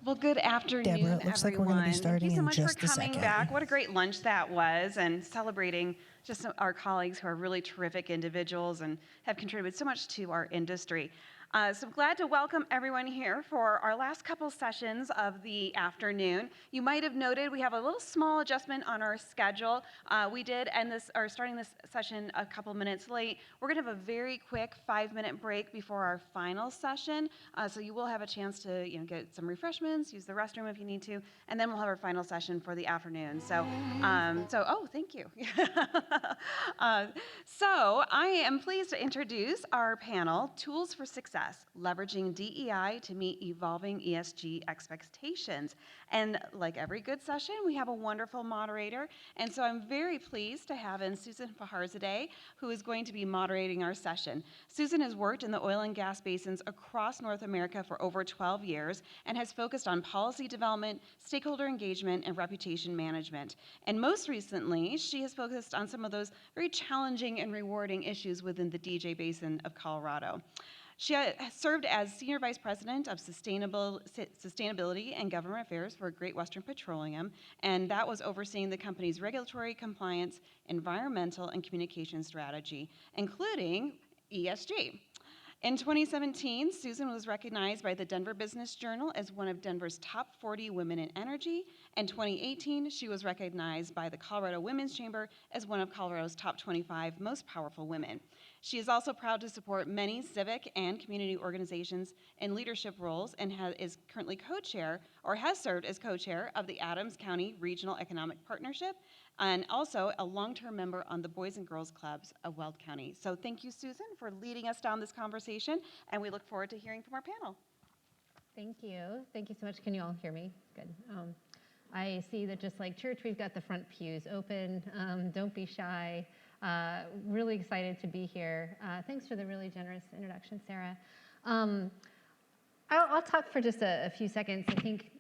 Well, good afternoon, Deborah, it looks like we're going to be starting in just a Thank you so much for coming second. back. What a great lunch that was, and celebrating just our colleagues who are really terrific individuals and have contributed so much to our industry. So I'm glad to welcome everyone here for our last couple sessions of the afternoon. You might have noted we have a little small adjustment on our schedule. We did end this, or starting this session a couple minutes late. We're going to have a very quick 5-minute break before our final session, so you will have a chance to get some refreshments, use the restroom if you need to, and then we'll have our final session for the afternoon. Oh, thank you. So I am pleased to introduce our panel, Tools for Success, Leveraging DEI to Meet Evolving ESG Expectations. And like every good session, we have a wonderful moderator. And so I'm very pleased to have in Susan Faharzadeh, who is going to be moderating our session. Susan has worked in the oil and gas basins across North America for over 12 years and has focused on policy development, stakeholder engagement, and reputation management. And most recently, she has focused on some of those very challenging and rewarding issues within the DJ Basin of Colorado. She has served as Senior Vice President of Sustainability and Government Affairs for Great Western Petroleum, and that was overseeing the company's regulatory compliance, environmental, and communication strategy, including ESG. In 2017, Susan was recognized by the Denver Business Journal as one of Denver's top 40 women in energy. In 2018, she was recognized by the Colorado Women's Chamber as one of Colorado's top 25 most powerful women. She is also proud to support many civic and community organizations in leadership roles and is currently co-chair, or has served as co-chair, of the Adams County Regional Economic Partnership, and also a long-term member on the Boys and Girls Clubs of Weld County. So thank you, Susan, for leading us down this conversation, and we look forward to hearing from our panel. Thank you. Thank you so much. Can you all hear me? Good. I see that just like church, we've got the front pews open. Don't be shy. Really excited to be here. Thanks for the really generous introduction, Sarah. I'll talk for just a few seconds. I think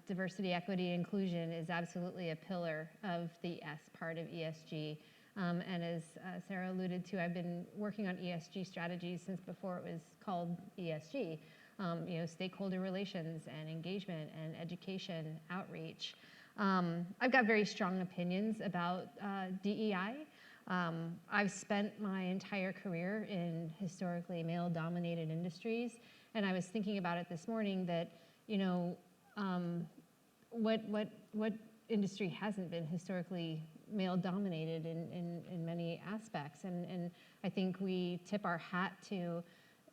diversity, equity, inclusion is absolutely a pillar of the S part of ESG. And as Sarah alluded to, I've been working on ESG strategies since before it was called ESG. Stakeholder relations and engagement and education outreach. I've got very strong opinions about DEI. I've spent my entire career in historically male-dominated industries, and I was thinking about it this morning that, what industry hasn't been historically male-dominated in many aspects, and I think we tip our hat to,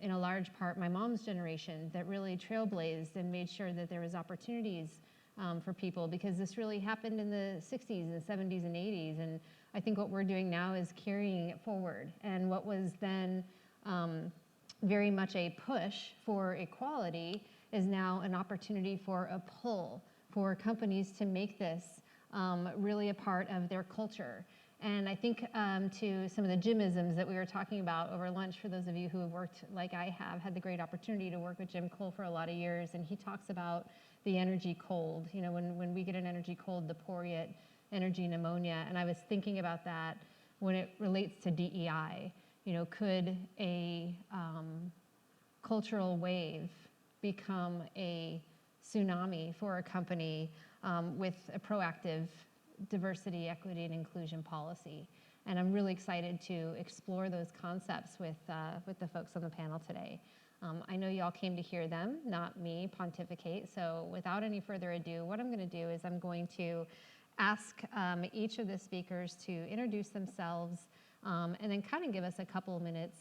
in a large part, my mom's generation that really trailblazed and made sure that there was opportunities for people, because this really happened in the 60s and 70s and 80s, and I think what we're doing now is carrying it forward. And what was then very much a push for equality is now an opportunity for a pull for companies to make this really a part of their culture. And I think to some of the Jimisms that we were talking about over lunch, for those of you who have worked like I have, had the great opportunity to work with Jim Cole for a lot of years, and he talks about the energy cold. When we get an energy cold, the poryet energy pneumonia, and I was thinking about that when it relates to DEI. Could a cultural wave become a tsunami for a company with a proactive diversity, equity, and inclusion policy? And I'm really excited to explore those concepts with the folks on the panel today. I know you all came to hear them, not me pontificate. So without any further ado, what I'm going to do is I'm going to ask each of the speakers to introduce themselves and then kind of give us a couple of minutes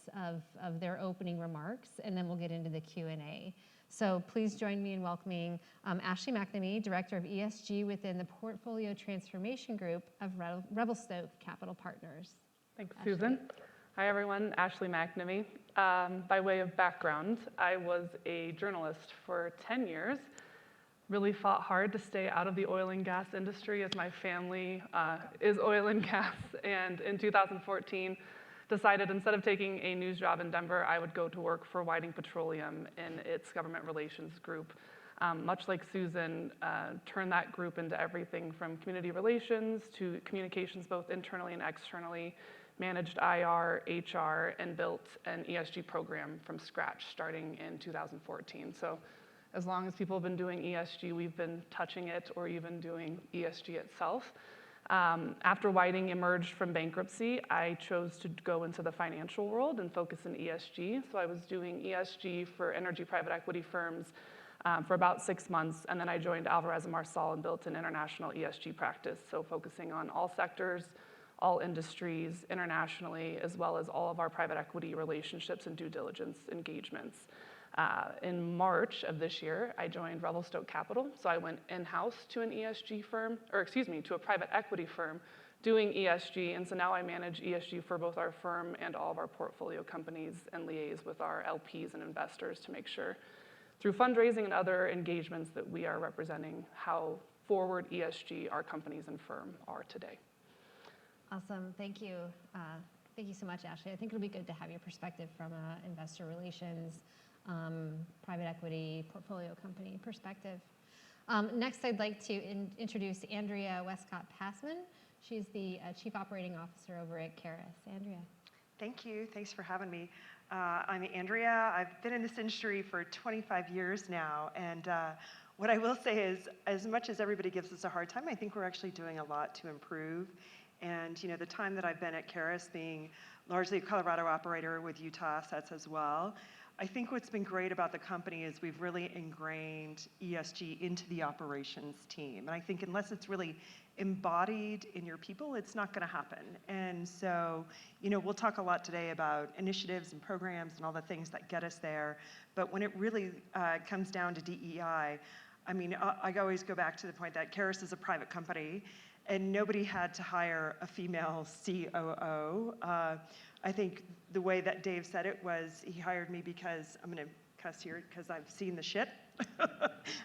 of their opening remarks, and then we'll get into the Q&A. So please join me in welcoming Ashley McNamee, Director of ESG within the Portfolio Transformation Group of Revelstoke Capital Partners. Thanks, Ashley. Susan. Hi, everyone. Ashley McNamee. By way of background, I was a journalist for 10 years. Really fought hard to stay out of the oil and gas industry, as my family is oil and gas. And in 2014, decided instead of taking a news job in Denver, I would go to work for Whiting Petroleum in its government relations group. Much like Susan, turned that group into everything from community relations to communications, both internally and externally, managed IR, HR, and built an ESG program from scratch starting in 2014. So As long as people have been doing ESG, we've been touching it or even doing ESG itself. After Whiting emerged from bankruptcy, I chose to go into the financial world and focus in ESG. So I was doing ESG for energy private equity firms for about 6 months, and then I joined Alvarez & Marsal and built an international ESG practice, so focusing on all sectors, all industries internationally, as well as all of our private equity relationships and due diligence engagements. In March of this year, I joined Revelstoke Capital. So I went in-house to an ESG firm, to a private equity firm doing ESG. And so now I manage ESG for both our firm and all of our portfolio companies and liaise with our LPs and investors to make sure through fundraising and other engagements that we are representing how forward ESG our companies and firm are today. Awesome, thank you. Thank you so much, Ashley. I think it'll be good to have your perspective from investor relations, private equity, portfolio company perspective. Next, I'd like to introduce Andrea Westcott-Passman. She's the Chief Operating Officer over at Keras. Andrea. Thank you. Thanks for having me. I'm Andrea. I've been in this industry for 25 years now, and what I will say is, as much as everybody gives us a hard time, I think we're actually doing a lot to improve. And the time that I've been at Keras, being largely a Colorado operator with Utah assets as well, I think what's been great about the company is we've really ingrained ESG into the operations team. And I think unless it's really embodied in your people, it's not going to happen. And so, we'll talk a lot today about initiatives and programs and all the things that get us there. But when it really comes down to DEI, I always go back to the point that Keras is a private company, and nobody had to hire a female COO. I think the way that Dave said it was he hired me because, I'm going to cuss here, because I've seen the shit,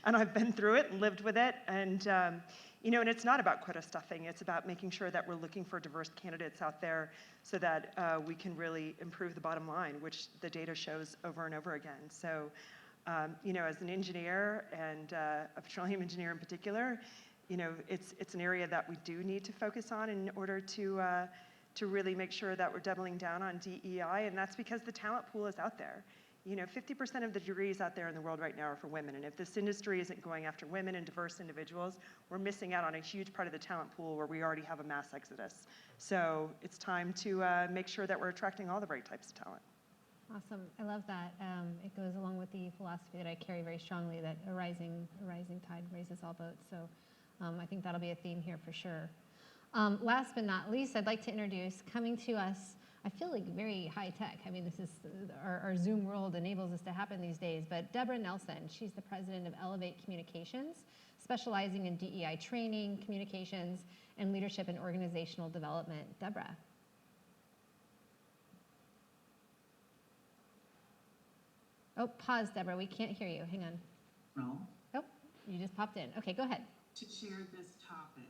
and I've been through it and lived with it. And, and it's not about quota stuffing. It's about making sure that we're looking for diverse candidates out there so that we can really improve the bottom line, which the data shows over and over again. So, as an engineer and a petroleum engineer in particular, it's an area that we do need to focus on in order to really make sure that we're doubling down on DEI, and that's because the talent pool is out there. 50% of the degrees out there in the world right now are for women, and if this industry isn't going after women and diverse individuals, we're missing out on a huge part of the talent pool where we already have a mass exodus. So it's time to make sure that we're attracting all the right types of talent. Awesome, I love that. It goes along with the philosophy that I carry very strongly, that a rising tide raises all boats. So I think that'll be a theme here for sure. Last but not least, I'd like to introduce, coming to us, I feel like very high tech. This is, our Zoom world enables this to happen these days, but Deborah Nelson, she's the president of Elevate Communications, specializing in DEI training, communications, and leadership and organizational development. Deborah. Oh, pause, Deborah, we can't hear you, hang on. No. Oh, you just popped in. Okay, go ahead. To share this topic.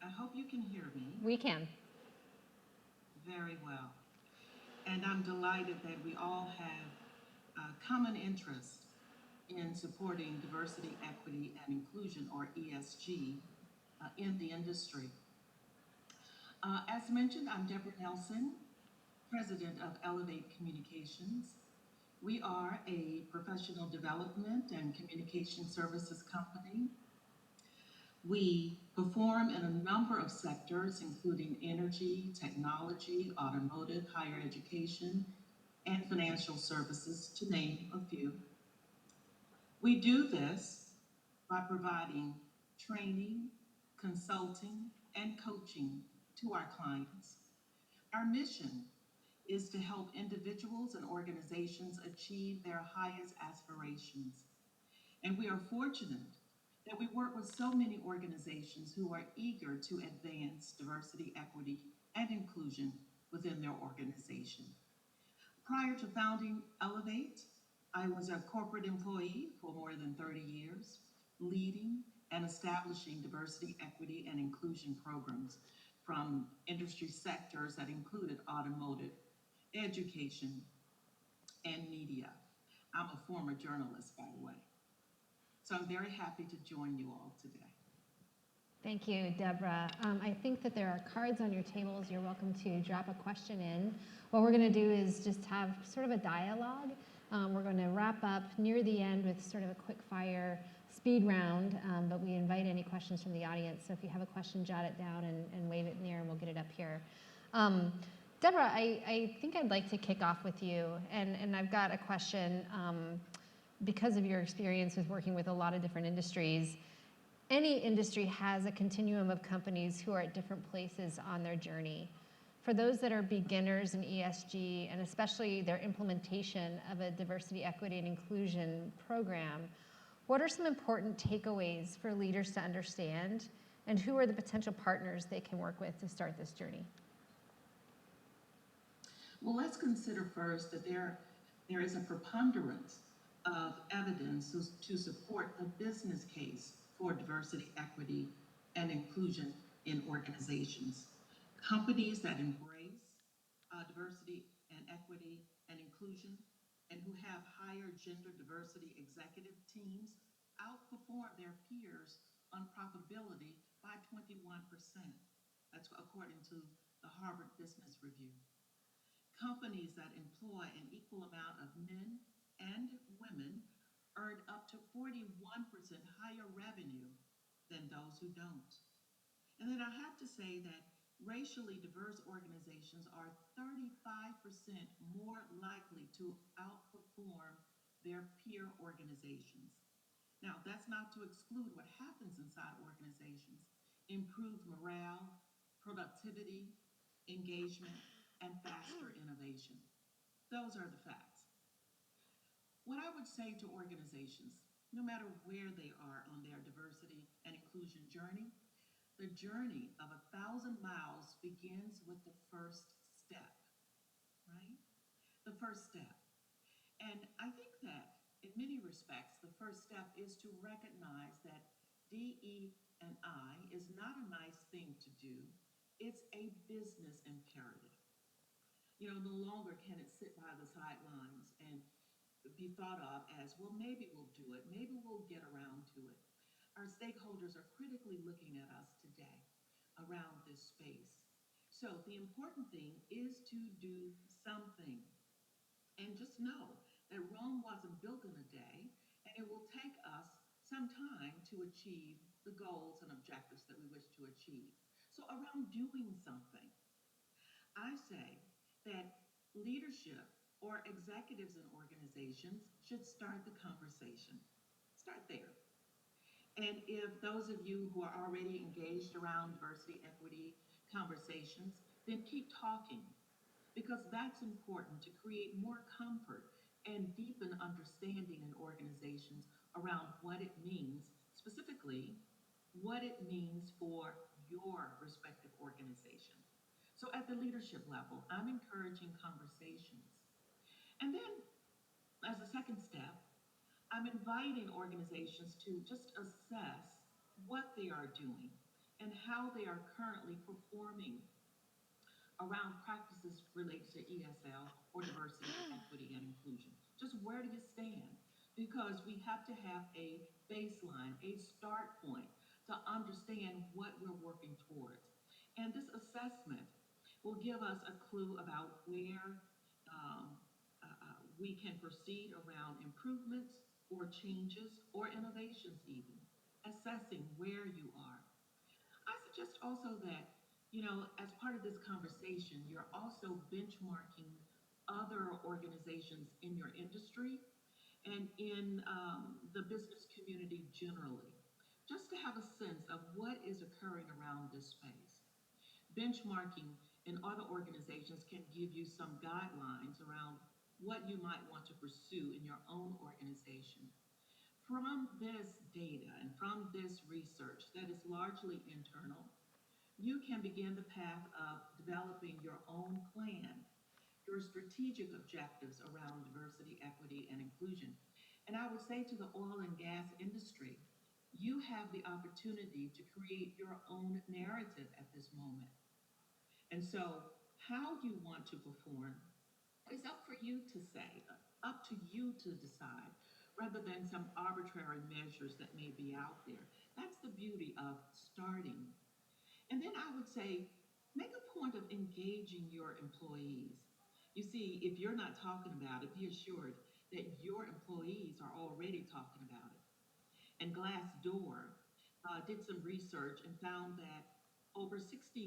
I hope you can hear me. We can. Very well. And I'm delighted that we all have a common interest in supporting diversity, equity, and inclusion, or ESG, in the industry. As mentioned, I'm Deborah Nelson, president of Elevate Communications. We are a professional development and communication services company. We perform in a number of sectors, including energy, technology, automotive, higher education, and financial services, to name a few. We do this by providing training, consulting, and coaching to our clients. Our mission is to help individuals and organizations achieve their highest aspirations. And we are fortunate that we work with so many organizations who are eager to advance diversity, equity, and inclusion within their organization. Prior to founding Elevate, I was a corporate employee for more than 30 years, leading and establishing diversity, equity, and inclusion programs from industry sectors that included automotive, education, and media. I'm a former journalist, by the way. So I'm very happy to join you all today. Thank you, Deborah. I think that there are cards on your tables. You're welcome to drop a question in. What we're going to do is just have sort of a dialogue We're going to wrap up near the end with sort of a quick fire speed round, but we invite any questions from the audience. So if you have a question, jot it down and wave it in the air and we'll get it up here. Deborah, I think I'd like to kick off with you, and I've got a question because of your experience with working with a lot of different industries. Any industry has a continuum of companies who are at different places on their journey. For those that are beginners in ESG, and especially their implementation of a diversity, equity, and inclusion program, what are some important takeaways for leaders to understand, and who are the potential partners they can work with to start this journey? Well, let's consider first that there is a preponderance of evidence to support the business case for diversity, equity, and inclusion in organizations. Companies that embrace diversity and equity and inclusion and who have higher gender diversity executive teams outperform their peers on profitability by 21%. That's according to the Harvard Business Review. Companies that employ an equal amount of men and women earn up to 41% higher revenue than those who don't. And then I have to say that racially diverse organizations are 35% more likely to outperform their peer organizations. Now, that's not to exclude what happens inside organizations: improved morale, productivity, engagement, and faster innovation. Those are the facts. What I would say to organizations, no matter where they are on their diversity and inclusion journey, the journey of 1,000 miles begins with the first step, right? The first step. And I think that in many respects, the first step is to recognize that DE&I is not a nice thing to do. It's a business imperative. You know, no longer can it sit by the sidelines and be thought of as, well, maybe we'll do it. Maybe we'll get around to it. Our stakeholders are critically looking at us today around this space. So the important thing is to do something. And just know that Rome wasn't built in a day, and it will take us some time to achieve the goals and objectives that we wish to achieve. So around doing something, I say that leadership or executives in organizations should start the conversation. Start there. And if those of you who are already engaged around diversity, equity conversations, then keep talking, because that's important to create more comfort and deepen understanding in organizations around what it means, specifically what it means for your respective organization. So at the leadership level, I'm encouraging conversations. And then as a second step, I'm inviting organizations to just assess what they are doing and how they are currently performing around practices related to ESL or diversity, equity, and inclusion. Just where do you stand? Because we have to have a baseline, a start point to understand what we're working towards. And this assessment will give us a clue about where we can proceed around improvements or changes or innovations even, assessing where you are. I suggest also that, you know, as part of this conversation, you're also benchmarking other organizations in your industry and in the business community generally, just to have a sense of what is occurring around this space. Benchmarking in other organizations can give you some guidelines around what you might want to pursue in your own organization. From this data and from this research that is largely internal, you can begin the path of developing your own plan, your strategic objectives around diversity, equity, and inclusion. And I would say to the oil and gas industry, you have the opportunity to create your own narrative at this moment. And so how you want to perform is up for you to say, up to you to decide, rather than some arbitrary measures that may be out there. That's the beauty of starting. And then I would say, make a point of engaging your employees. You see, if you're not talking about it, be assured that your employees are already talking about it. And Glassdoor did some research and found that over 61%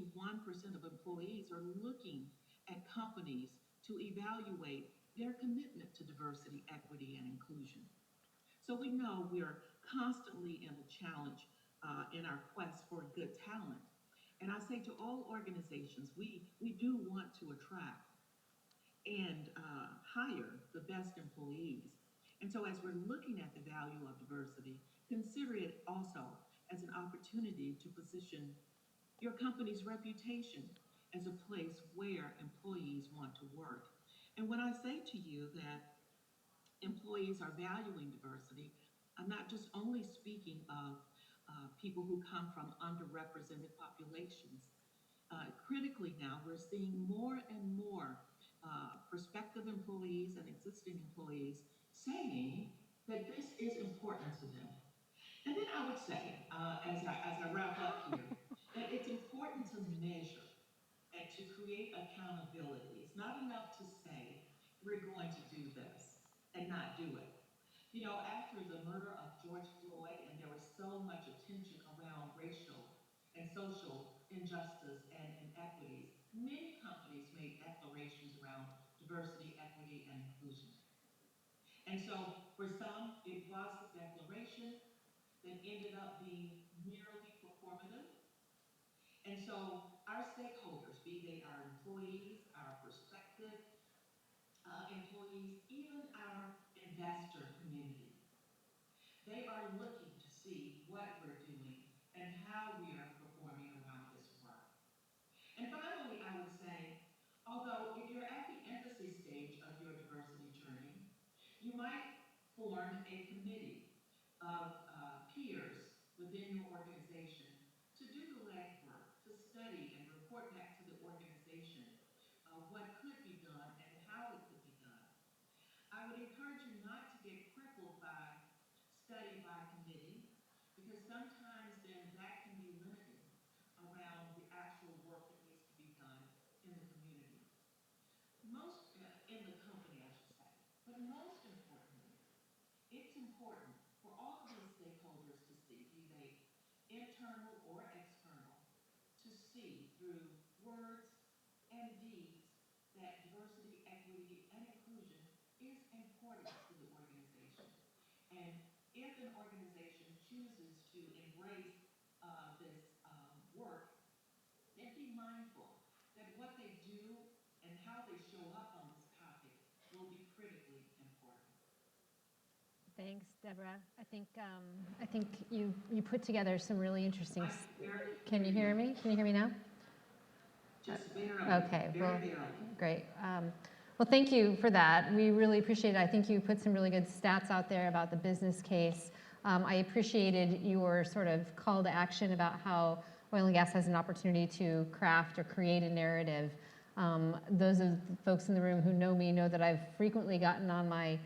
of employees are looking at companies to evaluate their commitment to diversity, equity, and inclusion. So we know we're constantly in a challenge in our quest for good talent. And I say to all organizations, we do want to attract and hire the best employees. And so as we're looking at the value of diversity, consider it also as an opportunity to position your company's reputation as a place where employees want to work. And when I say to you that employees are valuing diversity, I'm not just only speaking of people who come from underrepresented populations. Critically now, we're seeing more and more prospective employees and existing employees saying that this is important to them. And then I would say, as I wrap up here, that it's important to measure and to create accountability. It's not enough to say, we're going to do this and not do it. You know, after the murder of George Floyd, and there was so much attention around racial and social injustice and inequities, many companies made declarations around diversity, equity, and inclusion. And so for some, it was the declaration that ended up being merely performative. And so our stakeholders, be they our employees, our prospective employees, even our investor community, they are looking to see what we're doing and how we are performing around this work. And finally, I would say, although if you're at the infancy stage of your diversity journey, you might form a committee of peers within your organization to do the legwork, to study and report back to the organization what could be done and how it could be done. I would encourage you not to get crippled by study by committee, because sometimes then that can be limiting around the actual work that needs to be done in the community. Most, in the company, I should say. But most importantly, it's important for all of these stakeholders to see, be they internal or external, to see through words and deeds that diversity, equity, and inclusion is important to the organization. And if an organization chooses to embrace this work, then be mindful that what they do and how they show up on this topic will be critically important. Thanks, Deborah. I think you put together some really interesting. Can you hear me? Can you hear me now? Just barely. Okay. Very Well, barely. great. Well, thank you for that. We really appreciate it. I think you put some really good stats out there about the business case. I appreciated your sort of call to action about how oil and gas has an opportunity to craft or create a narrative. Those of the folks in the room who know me know that I've frequently gotten on my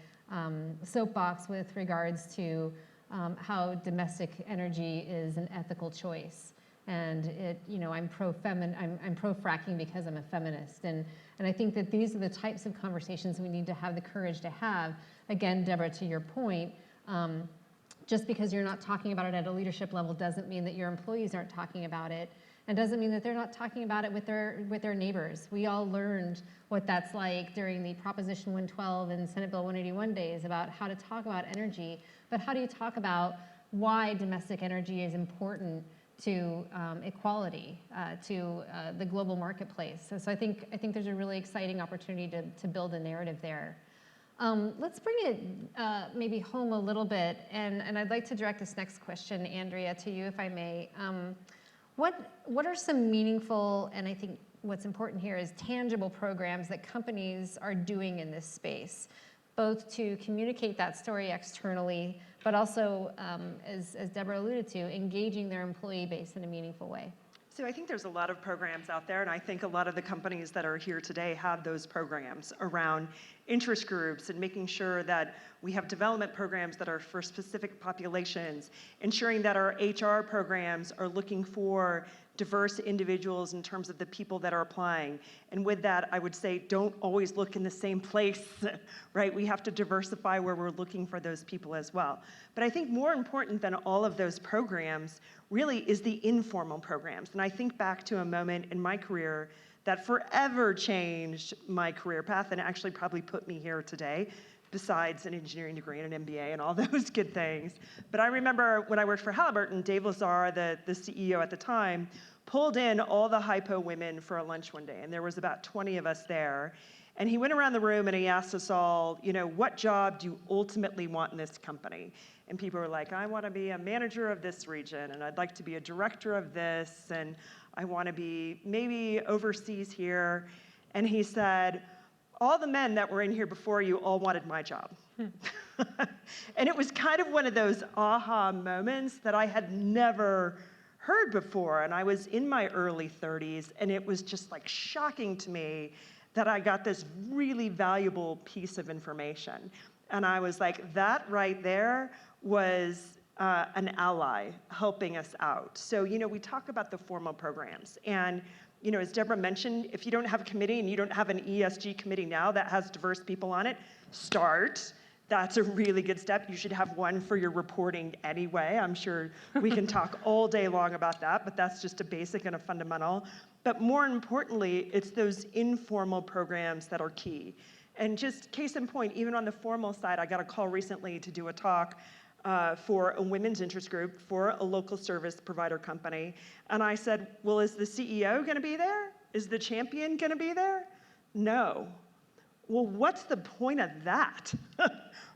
soapbox with regards to how domestic energy is an ethical choice. And I'm pro-fracking because I'm a feminist. And I think that these are the types of conversations we need to have the courage to have. Again, Deborah, to your point, just because you're not talking about it at a leadership level doesn't mean that your employees aren't talking about it, and doesn't mean that they're not talking about it with their neighbors. We all learned what that's like during the Proposition 112 and Senate Bill 181 days about how to talk about energy, but how do you talk about why domestic energy is important to equality, to the global marketplace. So I think there's a really exciting opportunity to build a narrative there. Let's bring it maybe home a little bit, and I'd like to direct this next question, Andrea, to you, if I may. What are some meaningful, and I think what's important here is tangible programs that companies are doing in this space, both to communicate that story externally, but also, as Deborah alluded to, engaging their employee base in a meaningful way? So I think there's a lot of programs out there, and I think a lot of the companies that are here today have those programs around interest groups and making sure that we have development programs that are for specific populations, ensuring that our HR programs are looking for diverse individuals in terms of the people that are applying. And with that, I would say don't always look in the same place, right? We have to diversify where we're looking for those people as well. But I think more important than all of those programs really is the informal programs. And I think back to a moment in my career that forever changed my career path and actually probably put me here today, besides an engineering degree and an MBA and all those good things. But I remember when I worked for Halliburton, Dave Lazar, the CEO at the time, pulled in all the hypo women for a lunch one day, and there was about 20 of us there. And he went around the room and he asked us all, what job do you ultimately want in this company? And people were like, I want to be a manager of this region, and I'd like to be a director of this, and I want to be maybe overseas here. And he said, all the men that were in here before you all wanted my job. And it was kind of one of those aha moments that I had never heard before. And I was in my early 30s, and it was just like shocking to me that I got this really valuable piece of information. And I was like, that right there was an ally helping us out. So, we talk about the formal programs. And as Deborah mentioned, if you don't have a committee and you don't have an ESG committee now that has diverse people on it, start. That's a really good step. You should have one for your reporting anyway. I'm sure we can talk all day long about that, but that's just a basic and a fundamental. But more importantly, it's those informal programs that are key. And just case in point, even on the formal side, I got a call recently to do a talk for a women's interest group for a local service provider company. And I said, well, is the CEO going to be there? Is the champion going to be there? No. Well, what's the point of that?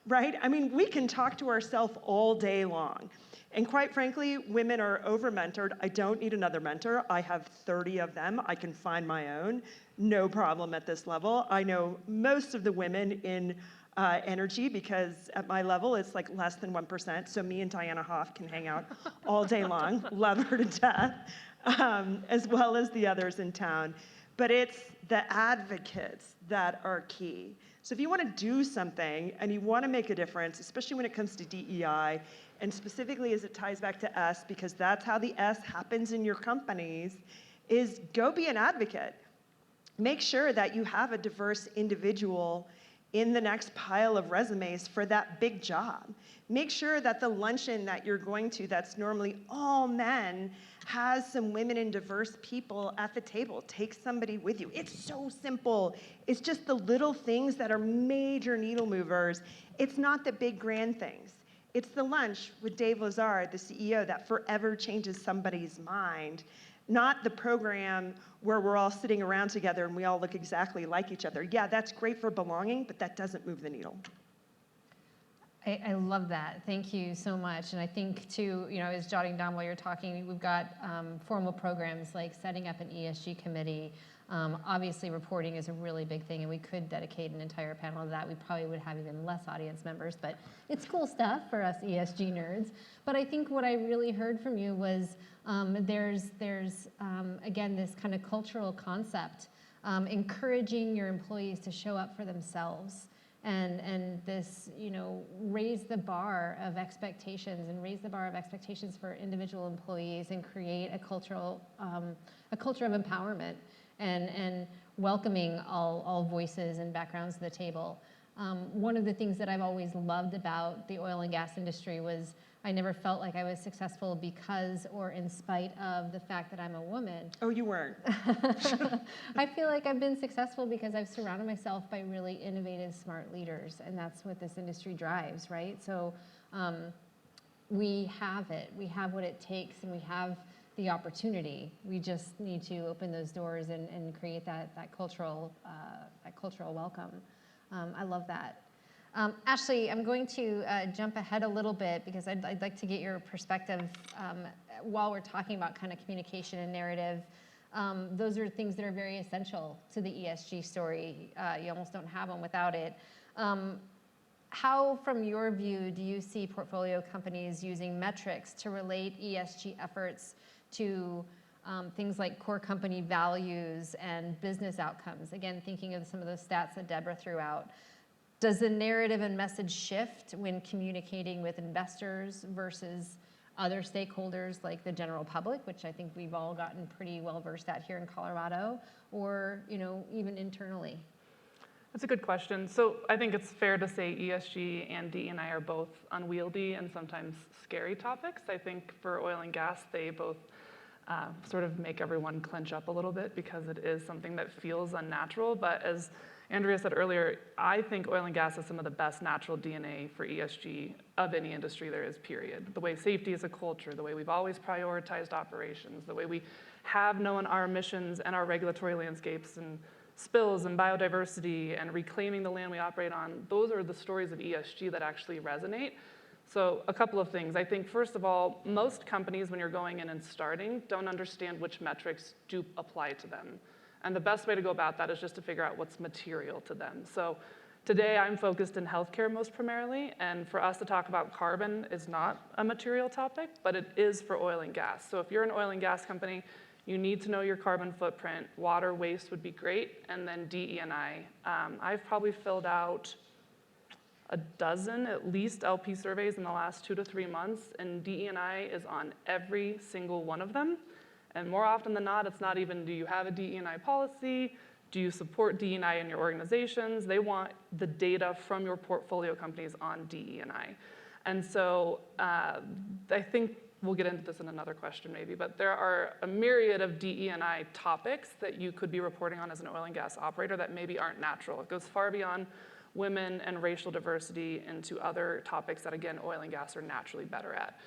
Right? I mean, we can talk to ourselves all day long. And quite frankly, women are over-mentored. I don't need another mentor. I have 30 of them. I can find my own. No problem at this level. I know most of the women in energy, because at my level, it's like less than 1%. So me and Diana Hoff can hang out all day long, love her to death, as well as the others in town. But it's the advocates that are key. So if you want to do something and you want to make a difference, especially when it comes to DEI, and specifically as it ties back to S, because that's how the S happens in your companies, is go be an advocate. Make sure that you have a diverse individual in the next pile of resumes for that big job. Make sure that the luncheon that you're going to that's normally all men has some women and diverse people at the table. Take somebody with you. It's so simple. It's just the little things that are major needle movers. It's not the big grand things. It's the lunch with Dave Lazar, the CEO, that forever changes somebody's mind. Not the program where we're all sitting around together and we all look exactly like each other. Yeah, that's great for belonging, but that doesn't move the needle. I love that. Thank you so much. And I think too, I was jotting down while you're talking, we've got formal programs like setting up an ESG committee. Obviously reporting is a really big thing, and we could dedicate an entire panel to that. We probably would have even less audience members, but it's cool stuff for us ESG nerds. But I think what I really heard from you was there's again, this kind of cultural concept, encouraging your employees to show up for themselves. And this, raise the bar of expectations and raise the bar of expectations for individual employees and create a culture of empowerment and welcoming all voices and backgrounds to the table. One of the things that I've always loved about the oil and gas industry was I never felt like I was successful because or in spite of the fact that I'm a woman. Oh, you weren't. I feel like I've been successful because I've surrounded myself by really innovative, smart leaders, and that's what this industry drives, right? So we have it. We have what it takes, and we have the opportunity. We just need to open those doors and create that cultural welcome. I love that. Ashley, I'm going to jump ahead a little bit because I'd like to get your perspective while we're talking about kind of communication and narrative. Those are things that are very essential to the ESG story. You almost don't have them without it. How, from your view, do you see portfolio companies using metrics to relate ESG efforts to things like core company values and business outcomes? Again, thinking of some of those stats that Deborah threw out. Does the narrative and message shift when communicating with investors versus other stakeholders like the general public, which I think we've all gotten pretty well versed at here in Colorado, or even internally? That's a good question. So I think it's fair to say ESG and DE&I are both unwieldy and sometimes scary topics. I think for oil and gas, they both sort of make everyone clench up a little bit because it is something that feels unnatural. But as Andrea said earlier, I think oil and gas has some of the best natural DNA for ESG of any industry there is, period. The way safety is a culture, the way we've always prioritized operations, the way we have known our emissions and our regulatory landscapes and spills and biodiversity and reclaiming the land we operate on, those are the stories of ESG that actually resonate. So a couple of things. I think, first of all, most companies, when you're going in and starting, don't understand which metrics do apply to them. And the best way to go about that is just to figure out what's material to them. So today I'm focused in healthcare most primarily, and for us to talk about carbon is not a material topic, but it is for oil and gas. So if you're an oil and gas company, you need to know your carbon footprint. Water, waste would be great, and then DE&I. I've probably filled out a dozen, at least, LP surveys in the last 2 to 3 months, and DE&I is on every single one of them. And more often than not, it's not even, do you have a DE&I policy? Do you support DE&I in your organizations? They want the data from your portfolio companies on DE&I. And so I think we'll get into this in another question maybe, but there are a myriad of DE&I topics that you could be reporting on as an oil and gas operator that maybe aren't natural. It goes far beyond women and racial diversity into other topics that, again, oil and gas are naturally better at.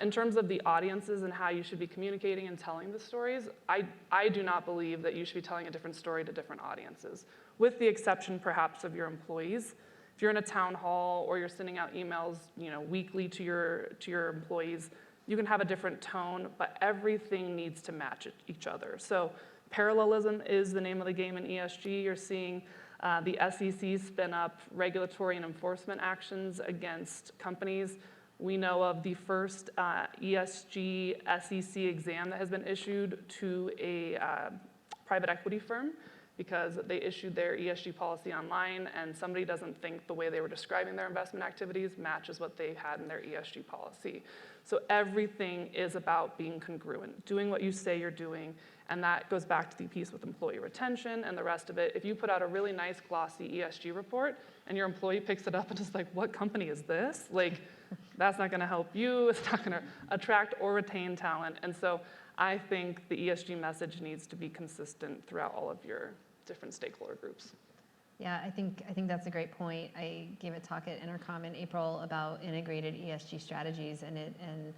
In terms of the audiences and how you should be communicating and telling the stories, I do not believe that you should be telling a different story to different audiences, with the exception perhaps of your employees. If you're in a town hall or you're sending out emails, weekly to your employees, you can have a different tone, but everything needs to match each other. So parallelism is the name of the game in ESG. You're seeing the SEC spin up regulatory and enforcement actions against companies. We know of the first ESG SEC exam that has been issued to a private equity firm because they issued their ESG policy online and somebody doesn't think the way they were describing their investment activities matches what they had in their ESG policy. So everything is about being congruent, doing what you say you're doing, and that goes back to the piece with employee retention and the rest of it. If you put out a really nice glossy ESG report and your employee picks it up and is like, what company is this? That's not gonna help you, it's not gonna attract or retain talent. And so I think the ESG message needs to be consistent throughout all of your different stakeholder groups. Yeah, I think that's a great point. I gave a talk at Intercom in April about integrated ESG strategies, and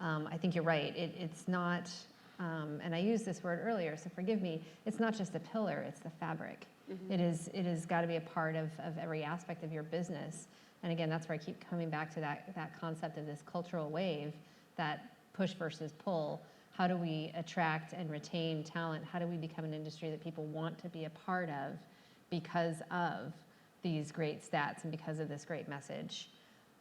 I think you're right. It's not, and I used this word earlier, so forgive me. It's not just a pillar; it's the fabric. Mm-hmm. It has got to be a part of every aspect of your business. And again, that's where I keep coming back to that concept of this cultural wave, that push versus pull. How do we attract and retain talent? How do we become an industry that people want to be a part of because of these great stats and because of this great message?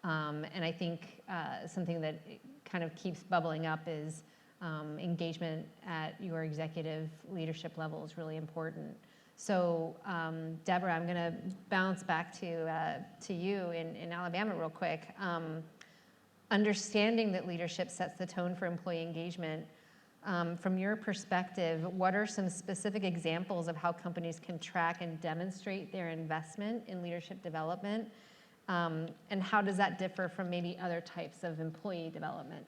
And I think something that kind of keeps bubbling up is engagement at your executive leadership level is really important. So, Deborah, I'm going to bounce back to you in Alabama real quick. Understanding that leadership sets the tone for employee engagement, from your perspective, what are some specific examples of how companies can track and demonstrate their investment in leadership development? And how does that differ from maybe other types of employee development?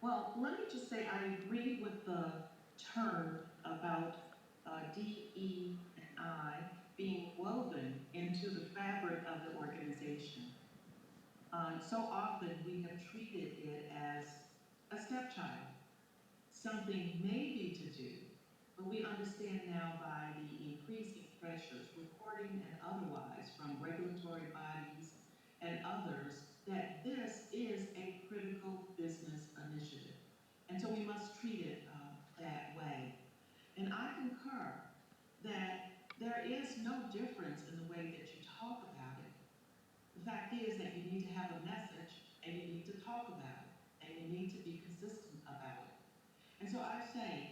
Well, let me just say I agree with the term about DE&I being woven into the fabric of the organization. So often we have treated it as a stepchild, something maybe to do, but we understand now by the increasing pressures, reporting and otherwise, from regulatory bodies and others, that this is a critical business initiative. And so we must treat it that way. And I concur that there is no difference in the way that you talk about it. The fact is that you need to have a message and you need to talk about it and you need to be consistent about it. And so I say,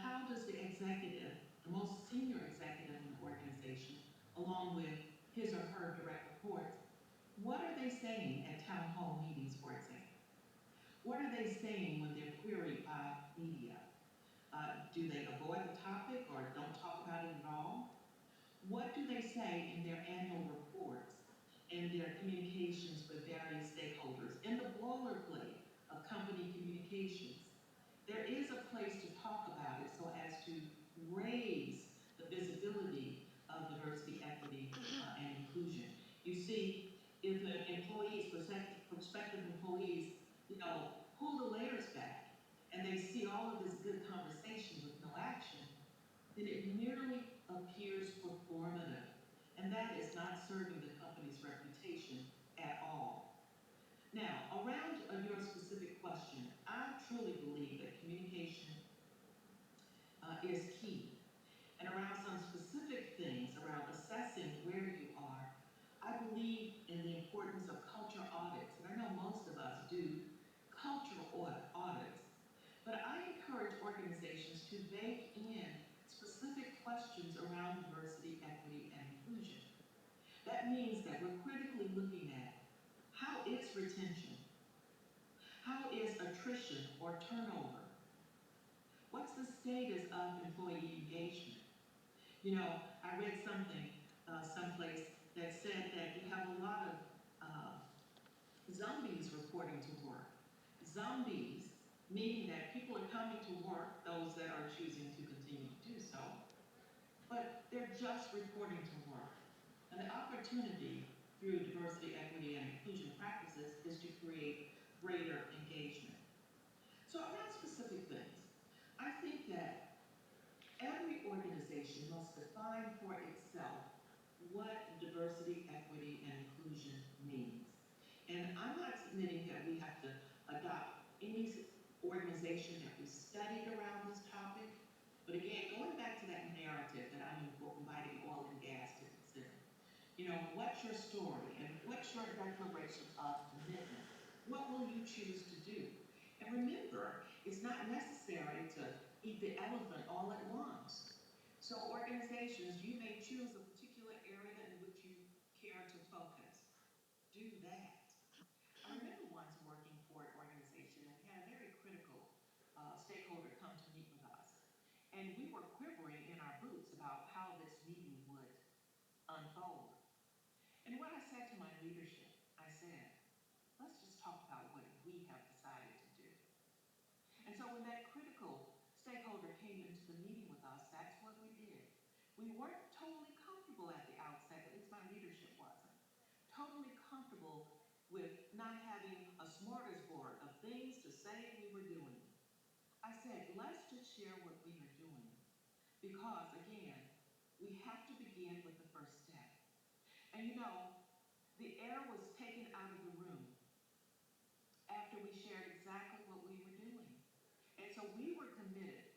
how does the executive, the most senior executive in the organization, along with his or her direct reports, what are they saying at town hall meetings, for example? What are they saying when they're queried by media? Do they avoid the topic or don't talk about it at all? What do they say in their annual reports and their communications with various stakeholders? In the boilerplate of company communications, there is a place to talk about it so as to raise the visibility of diversity, equity, and inclusion. You see, if the employees, prospective employees, pull the layers back and they see all of this good conversation with no action, then it merely appears performative. And that is not serving the company's reputation at all. Now, around your specific question, I truly believe that communication is key. And around some specific things, around assessing where you are, I believe in the importance of culture audits. And I know most of us do cultural audits. But I encourage organizations to bake in specific questions around diversity, equity, and inclusion. That means that we're critically looking at how is retention? How is attrition or turnover? What's the status of employee engagement? I read something someplace that said that you have a lot of zombies reporting to work. Zombies, meaning that people are coming to work, those that are choosing to continue to do so, but they're just reporting to work. And the opportunity through diversity, equity, and inclusion practices is to create greater engagement. So around specific things, I think that every organization must define for itself what diversity, equity, and inclusion means. And I'm not submitting that we have to adopt any organization that we studied around this topic. But again, going back to that narrative that I'm inviting oil and gas to consider. What's your story and what's your declaration of commitment? What will you choose to do? And remember, it's not necessary to eat the elephant all at once. So organizations, you may choose a particular area in which you care to focus. Do that. I remember once working for an organization and we had a very critical stakeholder come to meet with us. And we were quivering in our boots about how this meeting would unfold. And what I said to my leadership, I said, let's just talk about what we have decided to do. And so when that critical stakeholder came into the meeting with us, that's what we did. We weren't totally comfortable at the outset, at least my leadership wasn't. Totally comfortable with not having a smorgasbord of things to say we were doing. I said, let's just share what we are doing. Because again, we have to begin with the first step. And the air was taken out of the room after we shared exactly what we were doing. And so we were committed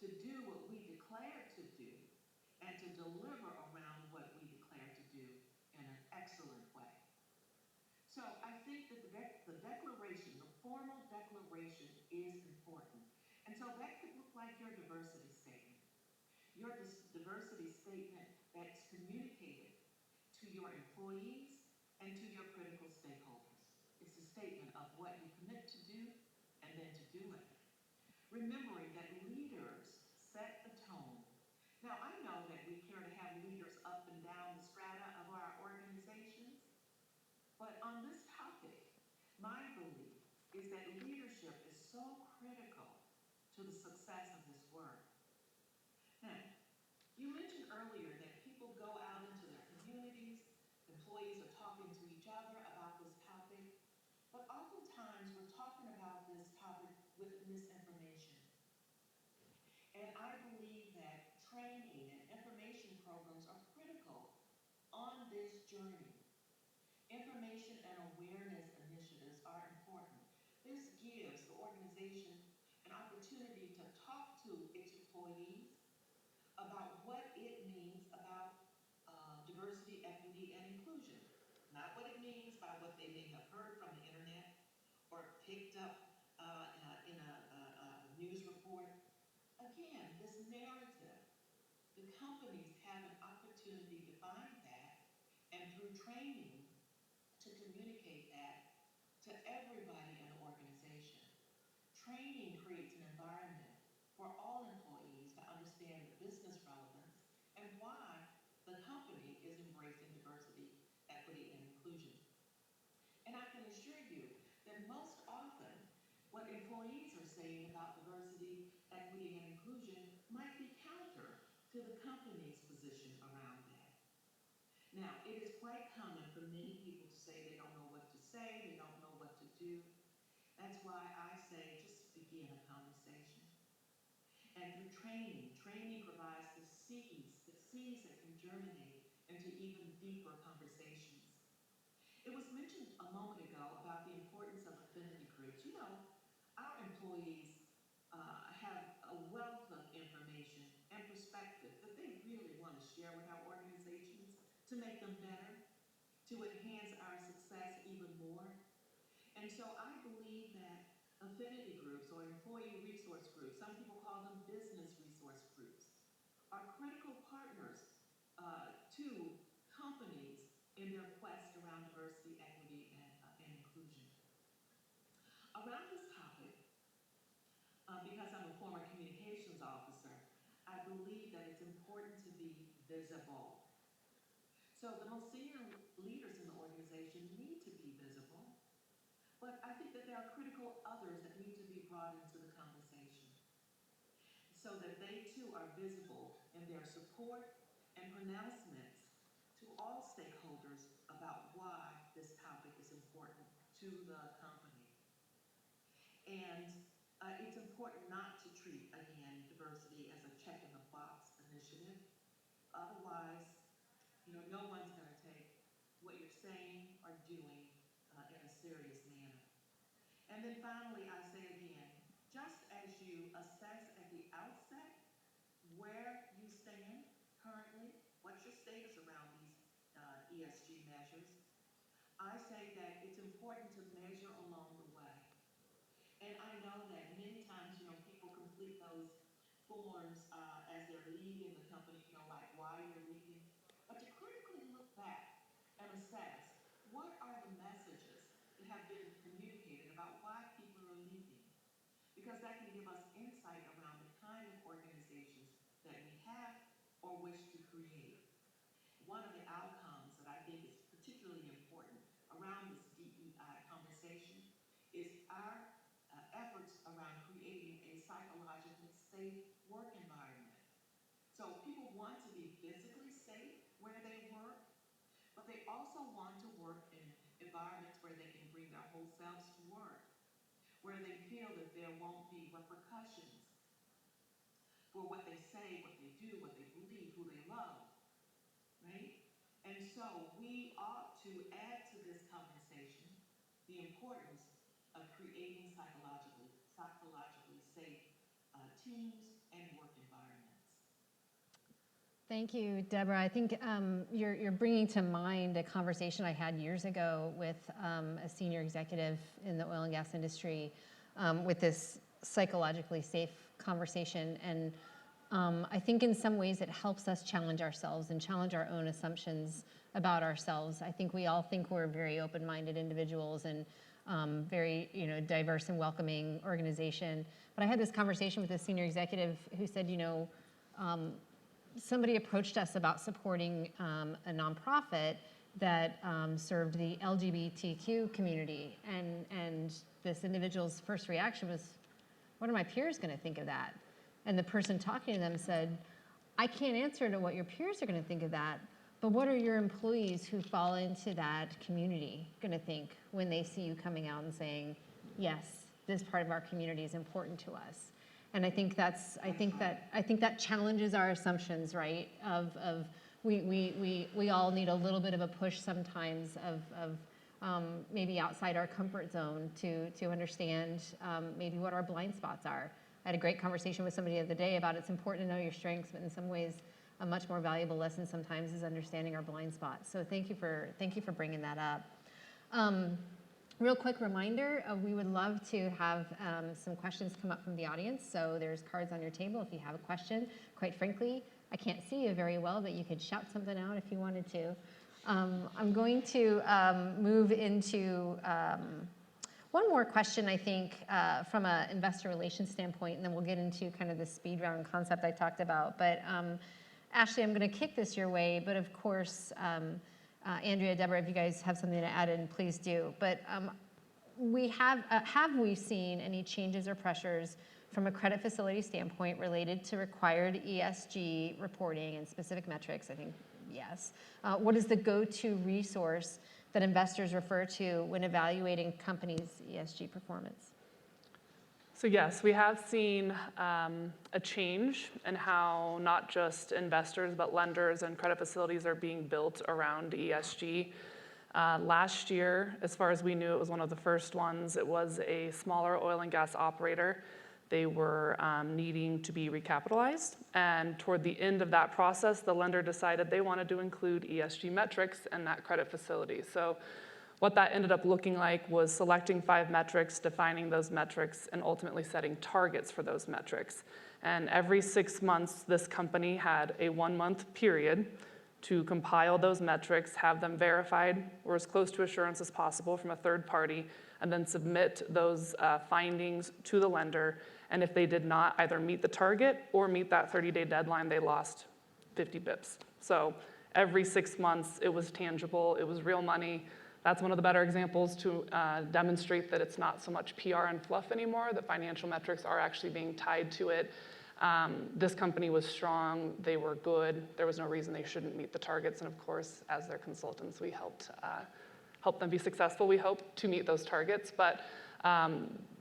to do what we declared to do and to deliver around what we declared to do in an excellent way. So I think that the declaration, the formal declaration is important. And so that could look like your diversity statement. Your diversity statement that's communicated to your employees and to your critical stakeholders. It's a statement of what you commit to do and then to do it. Remembering that leaders set the tone. Now, I know that we care to have leaders up and down the strata of our organizations, but on this topic, my belief is that leadership is so critical to the success of this work. Now, you mentioned earlier that people go out into their communities, employees are talking to each other about this topic, but oftentimes we're talking about this topic with misinformation. And I believe that training and information programs are critical on this journey. Information and awareness initiatives are important. This gives the organization an opportunity to talk to its employees about what it means about diversity, equity, and inclusion. Not what it means by what they may have heard from the internet or picked up in a news report. Again, this narrative, the companies have an opportunity to find through training to communicate that to everybody in the organization. Training creates an environment for all employees to understand the business relevance and why the company is embracing diversity, equity, and inclusion. And I can assure you that most often, what employees are saying about diversity, equity, and inclusion might be counter to the company's position around that. Now, it is quite common for many people to say they don't know what to say, they don't know what to do. That's why I say just begin a conversation. And through training, training provides the seeds that can germinate into even deeper conversations. It was mentioned a moment ago about the importance of affinity groups. You know, our employees have a wealth of information and perspective that they really want to share with our organizations to make them better, to enhance our success even more. And so I believe that affinity groups or employee resource groups, some people call them business resource groups, are critical partners to companies in their quest around diversity, equity, and inclusion. Around this topic, because I'm a former communications officer, I believe that it's important to be visible. So the most senior leaders in the organization need to be visible, but I think that there are critical others that need to be brought into the conversation so that they too are visible in their support and pronouncements to all stakeholders about why this topic is important to the company. And it's important not to treat, again, diversity as a check-in-the-box initiative. Otherwise, no one's going to take what you're saying or doing in a serious manner. And then finally, I say again, just as you assess at the outset where you stand currently, what's your status around these ESG measures, I say that it's important to measure along the way. And I know that many times, people complete those forms as they're leaving the company, like why you're leaving. But to critically look back and assess what are the messages that have been communicated about why people are leaving. Because that can give us insight around the kind of organizations that we have or wish to create. One of the outcomes that I think is particularly important around this DEI conversation is our efforts around creating a psychologically safe work environment. So people want to be physically safe where they work, but they also want to work in environments where they can bring their whole selves to work, where they feel that there won't be repercussions for what they say, what they do, what they believe, who they love, right? And so we ought to add to this conversation the importance of creating psychologically safe teams and work environments. Thank you, Deborah. I think you're bringing to mind a conversation I had years ago with a senior executive in the oil and gas industry with this psychologically safe conversation. And I think in some ways it helps us challenge ourselves and challenge our own assumptions about ourselves. I think we all think we're very open-minded individuals and very diverse and welcoming organization. But I had this conversation with a senior executive who said, somebody approached us about supporting a nonprofit that served the LGBTQ community. And this individual's first reaction was, what are my peers going to think of that? And the person talking to them said, I can't answer to what your peers are going to think of that, but what are your employees who fall into that community going to think when they see you coming out and saying, yes, this part of our community is important to us? And I think that challenges our assumptions, right? We all need a little bit of a push sometimes of maybe outside our comfort zone to understand maybe what our blind spots are. I had a great conversation with somebody the other day about it's important to know your strengths, but in some ways, a much more valuable lesson sometimes is understanding our blind spots. So thank you for bringing that up. Real quick reminder, we would love to have some questions come up from the audience. So there's cards on your table if you have a question. Quite frankly, I can't see you very well, but you could shout something out if you wanted to. I'm going to move into one more question, I think, from an investor relations standpoint, and then we'll get into kind of the speed round concept I talked about. But Ashley, I'm going to kick this your way, but of course, Andrea, Deborah, if you guys have something to add in, please do. But have we seen any changes or pressures from a credit facility standpoint related to required ESG reporting and specific metrics? I think yes. What is the go-to resource that investors refer to when evaluating companies' ESG performance? So yes, we have seen a change in how not just investors, but lenders and credit facilities are being built around ESG. Last year, as far as we knew, it was one of the first ones. It was a smaller oil and gas operator. They were needing to be recapitalized. And toward the end of that process, the lender decided they wanted to include ESG metrics in that credit facility. So what that ended up looking like was selecting 5 metrics, defining those metrics, and ultimately setting targets for those metrics. And every 6 months, this company had a 1-month period to compile those metrics, have them verified or as close to assurance as possible from a third party, and then submit those findings to the lender. And if they did not either meet the target or meet that 30-day deadline, they lost 50 bips. So every 6 months, it was tangible, it was real money. That's one of the better examples to demonstrate that it's not so much PR and fluff anymore, that financial metrics are actually being tied to it. This company was strong, they were good, there was no reason they shouldn't meet the targets, and of course, as their consultants, we helped them be successful. We hope to meet those targets, but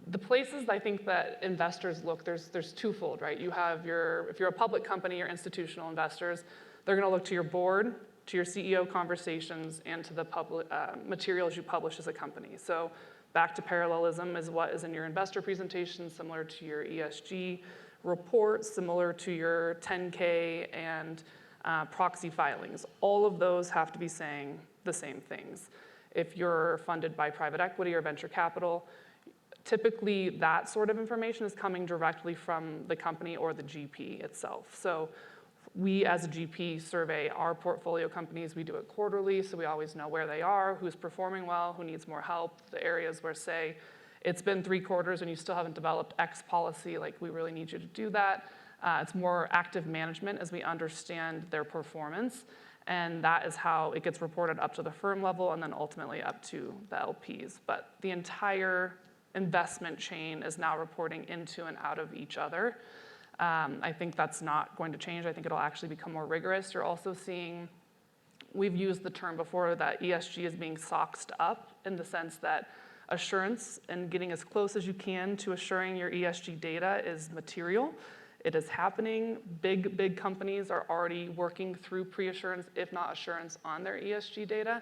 the places I think that investors look, there's twofold, right? You have if you're a public company or institutional investors, they're gonna look to your board, to your CEO conversations, and to the public materials you publish as a company. So back to parallelism is what is in your investor presentation, similar to your ESG report, similar to your 10K and proxy filings. All of those have to be saying the same things. If you're funded by private equity or venture capital, typically that sort of information is coming directly from the company or the GP itself. So we as a GP survey our portfolio companies. We do it quarterly, so we always know where they are, who's performing well, who needs more help, the areas where, say, it's been 3 quarters and you still haven't developed X policy, like we really need you to do that. It's more active management as we understand their performance, and that is how it gets reported up to the firm level and then ultimately up to the LPs. But the entire investment chain is now reporting into and out of each other. I think that's not going to change. I think it'll actually become more rigorous. You're also seeing, we've used the term before that ESG is being SOXed up in the sense that assurance and getting as close as you can to assuring your ESG data is material. It is happening. Big companies are already working through pre-assurance, if not assurance, on their ESG data.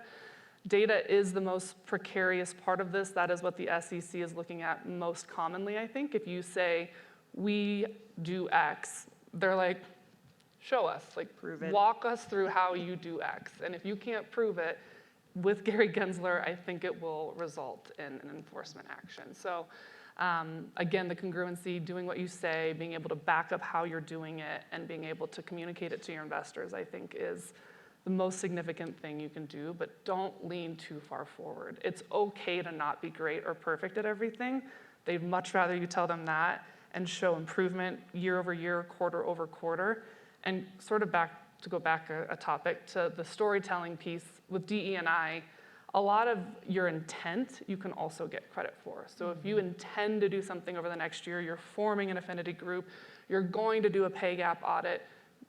Data is the most precarious part of this. That is what the SEC is looking at most commonly, I think. If you say, we do X, they're like, show us, like, prove it. Walk us through how you do X. And if you can't prove it, with Gary Gensler, I think it will result in an enforcement action. So again, the congruency, doing what you say, being able to back up how you're doing it, and being able to communicate it to your investors, I think is the most significant thing you can do, but don't lean too far forward. It's okay to not be great or perfect at everything. They'd much rather you tell them that and show improvement year over year, quarter over quarter. And sort of to go back a topic to the storytelling piece with DE&I, a lot of your intent you can also get credit for. So if you intend to do something over the next year, you're forming an affinity group, you're going to do a pay gap audit,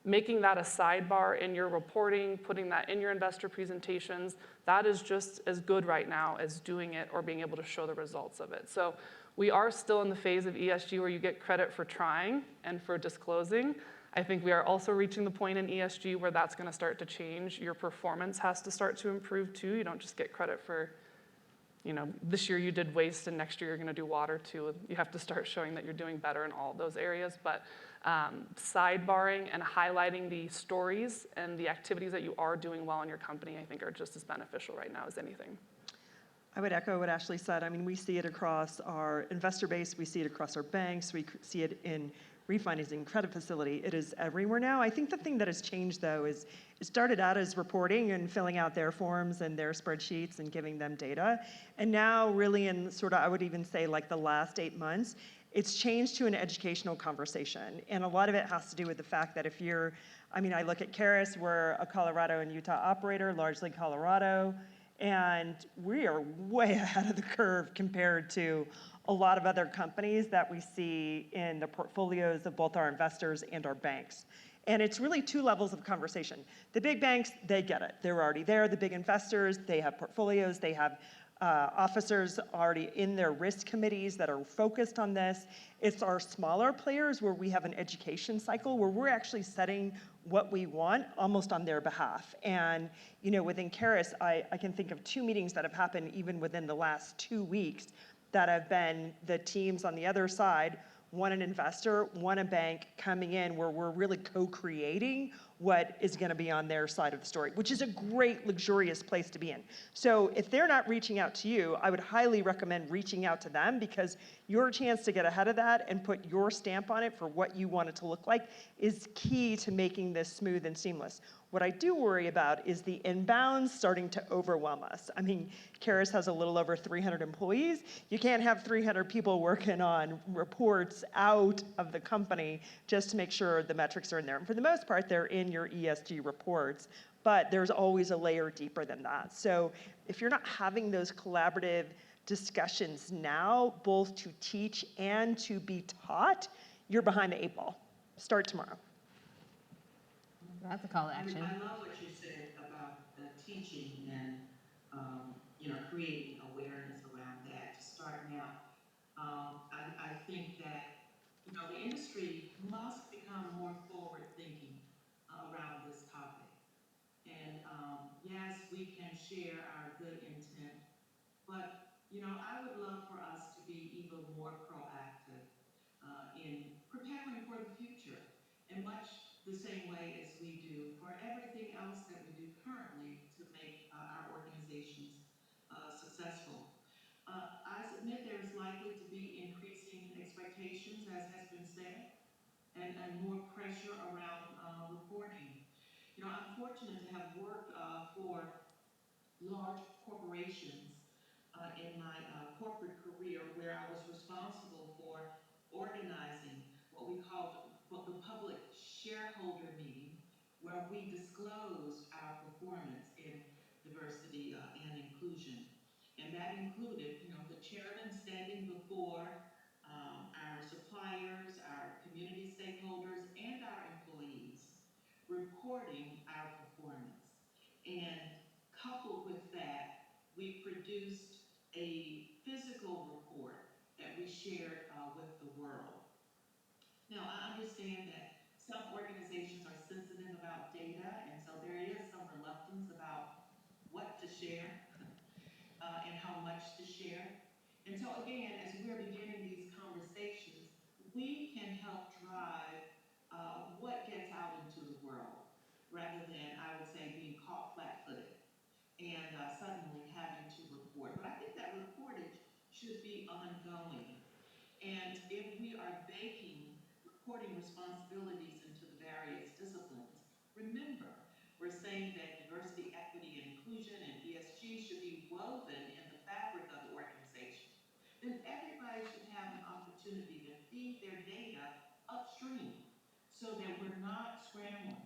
making that a sidebar in your reporting, putting that in your investor presentations, that is just as good right now as doing it or being able to show the results of it. So we are still in the phase of ESG where you get credit for trying and for disclosing. I think we are also reaching the point in ESG where that's going to start to change. Your performance has to start to improve too. You don't just get credit for, this year you did waste and next year you're going to do water too. You have to start showing that you're doing better in all those areas. But sidebarring and highlighting the stories and the activities that you are doing well in your company, I think are just as beneficial right now as anything. I would echo what Ashley said. I mean, we see it across our investor base, we see it across our banks, we see it in refinancing credit facility, it is everywhere now. I think the thing that has changed, though, is it started out as reporting and filling out their forms and their spreadsheets and giving them data. And now, really, in sort of, I would even say, like the last 8 months, it's changed to an educational conversation. And a lot of it has to do with the fact that if you're, I mean, I look at Karis, we're a Colorado and Utah operator, largely Colorado, and we are way ahead of the curve compared to a lot of other companies that we see in the portfolios of both our investors and our banks. And it's really two levels of conversation. The big banks, they get it. They're already there. The big investors, they have portfolios. They have officers already in their risk committees that are focused on this. It's our smaller players where we have an education cycle where we're actually setting what we want almost on their behalf. And within Karis, I can think of 2 meetings that have happened even within the last 2 weeks that have been the teams on the other side, one an investor, one a bank, coming in where we're really co-creating what is going to be on their side of the story, which is a great, luxurious place to be in. So if they're not reaching out to you, I would highly recommend reaching out to them, because your chance to get ahead of that and put your stamp on it for what you want it to look like is key to making this smooth and seamless. What I do worry about is the inbounds starting to overwhelm us. I mean, Karis has a little over 300 employees. You can't have 300 people working on reports out of the company just to make sure the metrics are in there. And for the most part, they're in your ESG reports, but there's always a layer deeper than that. So if you're not having those collaborative discussions now, both to teach and to be taught, you're behind the 8 ball. Start tomorrow. That's a call to action. I love what you said about teaching and creating awareness around that to start now. I think that the industry must become more forward thinking around this topic. And yes, we can share our good intent, but I would love for us to be even more proactive in preparing for the future, in much the same way as we do for everything else that we do currently to make our organizations successful. I submit there is likely to be increasing expectations, as has been said, and more pressure around reporting. I'm fortunate to have worked for large corporations in my corporate career, where I was responsible for organizing what we called the public shareholder meeting, where we disclosed our performance in diversity and inclusion. And that included, the chairman standing before our suppliers, our community stakeholders, and our employees, reporting our performance. And coupled with that, we produced a physical report that we shared with the world. Now, I understand that some organizations are sensitive about data, and so there is some reluctance about what to share and how much to share. And so again, as we're beginning these conversations, we can help drive what gets out into the world, rather than, I would say, being caught flat-footed and suddenly having to report. But I think that reportage should be ongoing. And if we are baking reporting responsibilities into the various disciplines, remember, we're saying that diversity, equity, and inclusion and ESG should be woven in the fabric of the organization. Then everybody should have an opportunity to feed their data upstream so that we're not scrambling.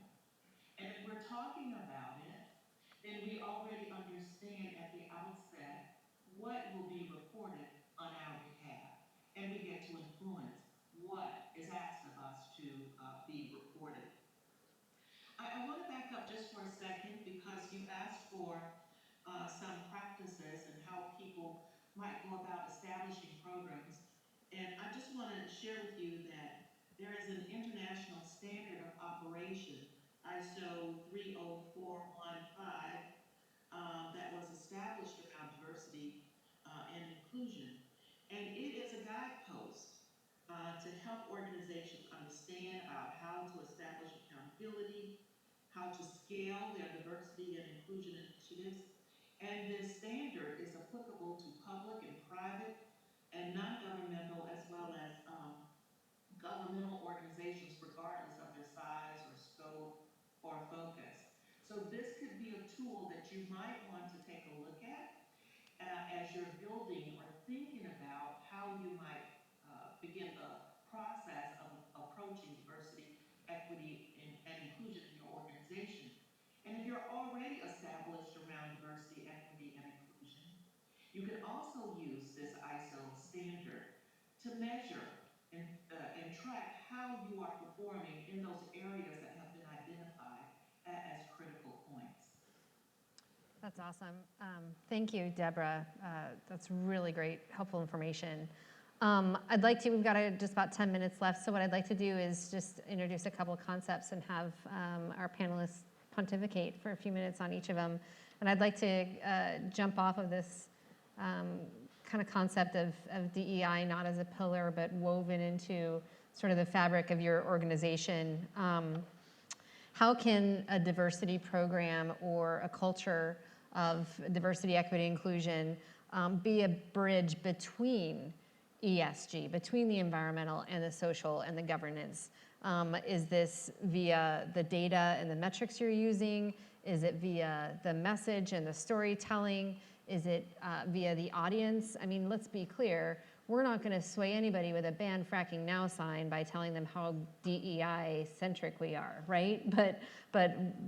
And if we're talking about it, then we already understand at the outset what will be reported on our behalf. And we get to influence what is asked of us to be reported. I want to back up just for a second, because you asked for some practices and how people might go about establishing programs. And I just want to share with you that there is an international standard of operation, ISO 30415, that was established around diversity and inclusion. And it is a guidepost to help organizations understand about how to establish accountability, how to scale their diversity and inclusion initiatives. And this standard is applicable to public and private and non-governmental, as well as governmental organizations regardless of their size or scope or focus. So this could be a tool that you might want to take a look at as you're building or thinking about how you might begin the process of approaching diversity, equity, and inclusion in your organization. And if you're already established around diversity, equity, and inclusion, you can also use this ISO standard to measure and track how you are performing in those areas that have been identified as critical points. That's awesome. Thank you, Deborah. That's really great, helpful information. I'd like to, we've got just about 10 minutes left, so what I'd like to do is just introduce a couple of concepts and have our panelists pontificate for a few minutes on each of them. And I'd like to jump off of this kind of concept of DEI, not as a pillar, but woven into sort of the fabric of your organization. How can a diversity program or a culture of diversity, equity, inclusion be a bridge between ESG, between the environmental and the social and the governance? Is this via the data and the metrics you're using? Is it via the message and the storytelling? Is it via the audience? I mean, let's be clear. We're not going to sway anybody with a ban fracking now sign by telling them how DEI centric we are, right? But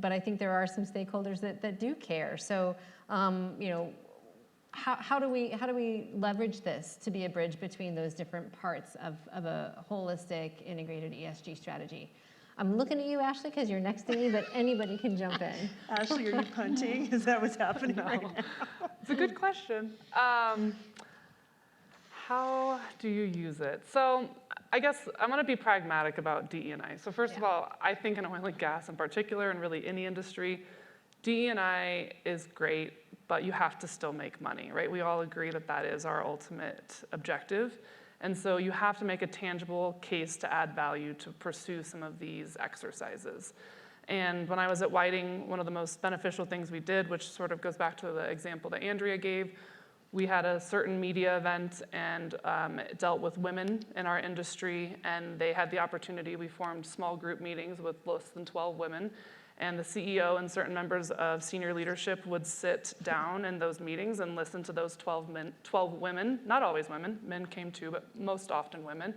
I think there are some stakeholders that do care. So, you know, how do we leverage this to be a bridge between those different parts of a holistic, integrated ESG strategy? I'm looking at you, Ashley, because you're next to me, but anybody can jump in. Ashley, are you punting? Is that what's happening right now? It's a good question. How do you use it? So I guess I'm going to be pragmatic about DE&I. So first of all, I think in oil and gas in particular, and really any industry, DE&I is great, but you have to still make money, right? We all agree that that is our ultimate objective. And so you have to make a tangible case to add value to pursue some of these exercises. And when I was at Whiting, one of the most beneficial things we did, which sort of goes back to the example that Andrea gave, we had a certain media event, and it dealt with women in our industry, and they had the opportunity. We formed small group meetings with less than 12 women, and the CEO and certain members of senior leadership would sit down in those meetings and listen to those 12 women, not always women, men came too, but most often women,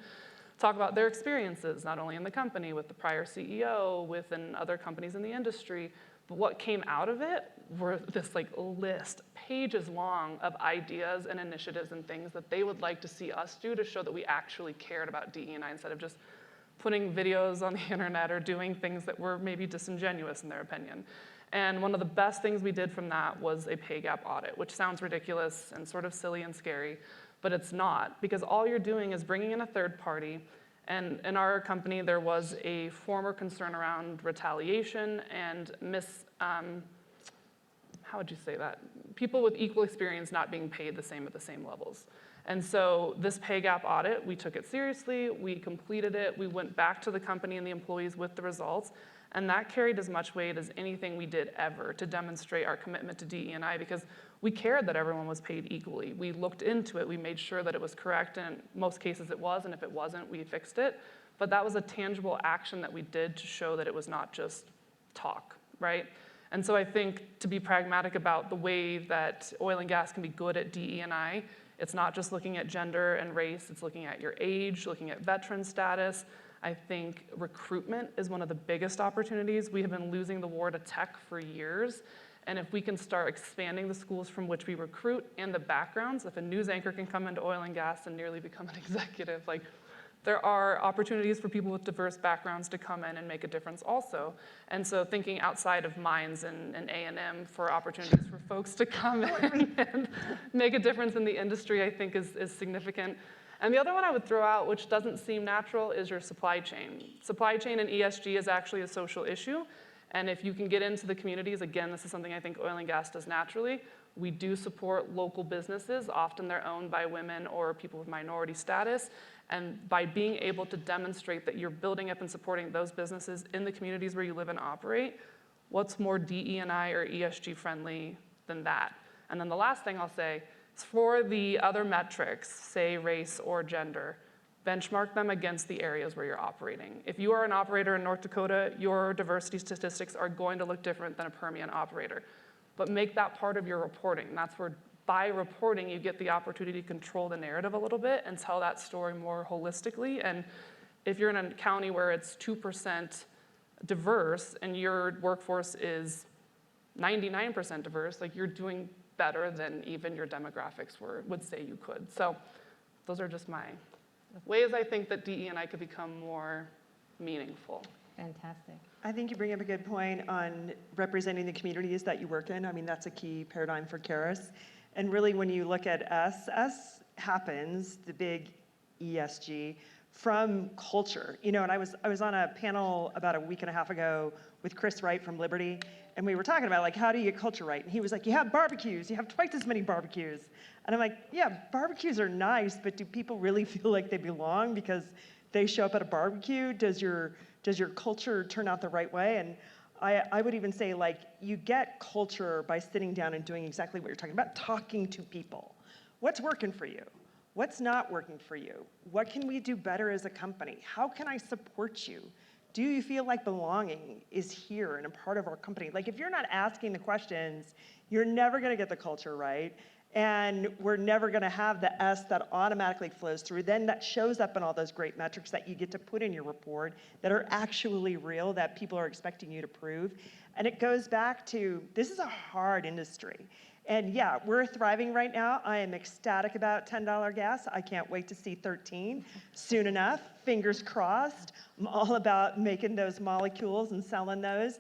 talk about their experiences, not only in the company, with the prior CEO, within other companies in the industry. But what came out of it were this list, pages long, of ideas and initiatives and things that they would like to see us do to show that we actually cared about DE&I instead of just putting videos on the internet or doing things that were maybe disingenuous in their opinion. And one of the best things we did from that was a pay gap audit, which sounds ridiculous and sort of silly and scary, but it's not, because all you're doing is bringing in a third party. And in our company, there was a former concern around retaliation and how would you say that? People with equal experience not being paid the same at the same levels. And so this pay gap audit, we took it seriously, we completed it, we went back to the company and the employees with the results, and that carried as much weight as anything we did ever to demonstrate our commitment to DE&I, because we cared that everyone was paid equally. We looked into it, we made sure that it was correct, and in most cases it was, and if it wasn't, we fixed it. But that was a tangible action that we did to show that it was not just talk, right? And so I think to be pragmatic about the way that oil and gas can be good at DE&I, it's not just looking at gender and race, it's looking at your age, looking at veteran status. I think recruitment is one of the biggest opportunities. We have been losing the war to tech for years. And if we can start expanding the schools from which we recruit and the backgrounds, if a news anchor can come into oil and gas and nearly become an executive, there are opportunities for people with diverse backgrounds to come in and make a difference also. And so thinking outside of mines and A&M for opportunities for folks to come in and make a difference in the industry, I think is significant. And the other one I would throw out, which doesn't seem natural, is your supply chain. Supply chain and ESG is actually a social issue. And if you can get into the communities, again, this is something I think oil and gas does naturally. We do support local businesses. Often they're owned by women or people with minority status. And by being able to demonstrate that you're building up and supporting those businesses in the communities where you live and operate, what's more DE&I or ESG friendly than that? And then the last thing I'll say is for the other metrics, say race or gender, benchmark them against the areas where you're operating. If you are an operator in North Dakota, your diversity statistics are going to look different than a Permian operator. But make that part of your reporting. That's where, by reporting, you get the opportunity to control the narrative a little bit and tell that story more holistically. And if you're in a county where it's 2% diverse and your workforce is 99% diverse, like, you're doing better than even your demographics would say you could. So those are just my ways I think that DE&I could become more meaningful. Fantastic. I think you bring up a good point on representing the communities that you work in. I mean, that's a key paradigm for Karis. And really, when you look at S happens, the big ESG, from culture. You know, and I was on a panel about a week and a half ago with Chris Wright from Liberty, and we were talking about, like, how do you get culture right? And he was like, you have barbecues, you have twice as many barbecues. And I'm like, yeah, barbecues are nice, but do people really feel like they belong because they show up at a barbecue? Does your culture turn out the right way? And I would even say, like, you get culture by sitting down and doing exactly what you're talking about, talking to people. What's working for you? What's not working for you? What can we do better as a company? How can I support you? Do you feel like belonging is here and a part of our company? Like, if you're not asking the questions, you're never gonna get the culture right, and we're never gonna have the S that automatically flows through. Then that shows up in all those great metrics that you get to put in your report that are actually real, that people are expecting you to prove. And it goes back to, this is a hard industry. And yeah, we're thriving right now. I am ecstatic about $10 gas. I can't wait to see 13 soon enough. Fingers crossed. I'm all about making those molecules and selling those.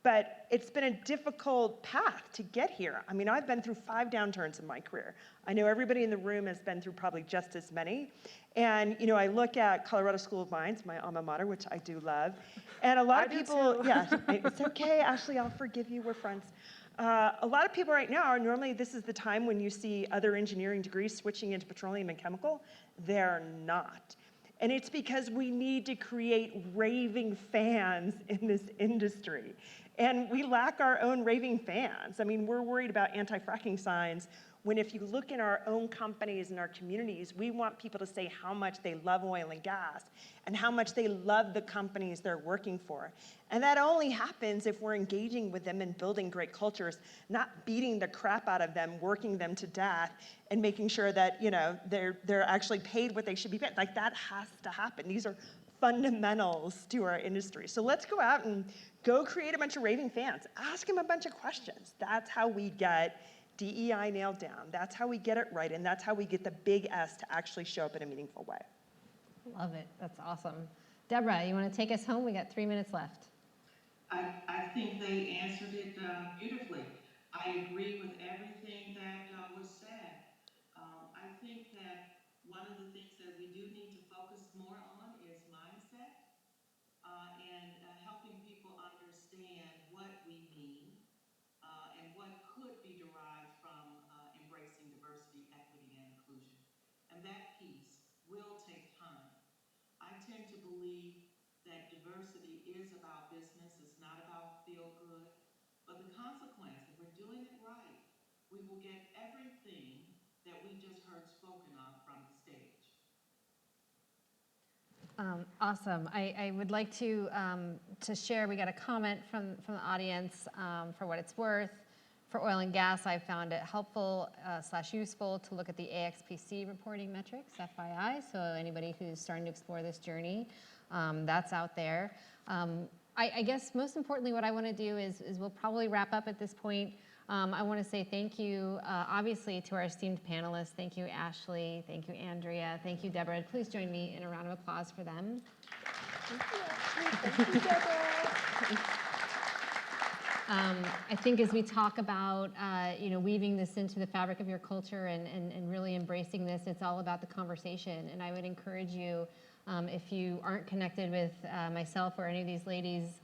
But it's been a difficult path to get here. I mean, I've been through 5 downturns in my career. I know everybody in the room has been through probably just as many. And, you know, I look at Colorado School of Mines, my alma mater, which I do love. And a lot of people, yeah, it's okay, Ashley, I'll forgive you, we're friends. A lot of people right now, normally this is the time when you see other engineering degrees switching into petroleum and chemical. They're not. And it's because we need to create raving fans in this industry. And we lack our own raving fans. I mean, we're worried about anti-fracking signs, when if you look in our own companies and our communities, we want people to say how much they love oil and gas and how much they love the companies they're working for. And that only happens if we're engaging with them and building great cultures, not beating the crap out of them, working them to death, and making sure that, you know, they're actually paid what they should be paid. Like, that has to happen. These are fundamentals to our industry. So let's go out and go create a bunch of raving fans. Ask them a bunch of questions. That's how we get DEI nailed down. That's how we get it right, and that's how we get the big S to actually show up in a meaningful way. Love it. That's awesome. Deborah, you want to take us home? We got 3 minutes left. I think they answered it beautifully. I agree with everything that was said. I think that one of the things that we do need to focus more on is mindset and helping people understand what we mean and what could be derived from embracing diversity, equity, and inclusion. And that piece will take time. I tend to believe that diversity is about business, it's not about feel good. But the consequence, if we're doing it right, we will get everything that we just heard spoken of from the stage. Awesome. I would like to share, we got a comment from the audience. For what it's worth, for oil and gas, I found it helpful / useful to look at the AXPC reporting metrics, FYI. So anybody who's starting to explore this journey, that's out there. I guess most importantly, what I want to do is we'll probably wrap up at this point. I want to say thank you, obviously, to our esteemed panelists. Thank you, Ashley. Thank you, Andrea. Thank you, Deborah. Please join me in a round of applause for them. Thank you, Ashley. Thank you, Deborah. I think as we talk about, you know, weaving this into the fabric of your culture and really embracing this, it's all about the conversation. And I would encourage you, if you aren't connected with myself or any of these ladies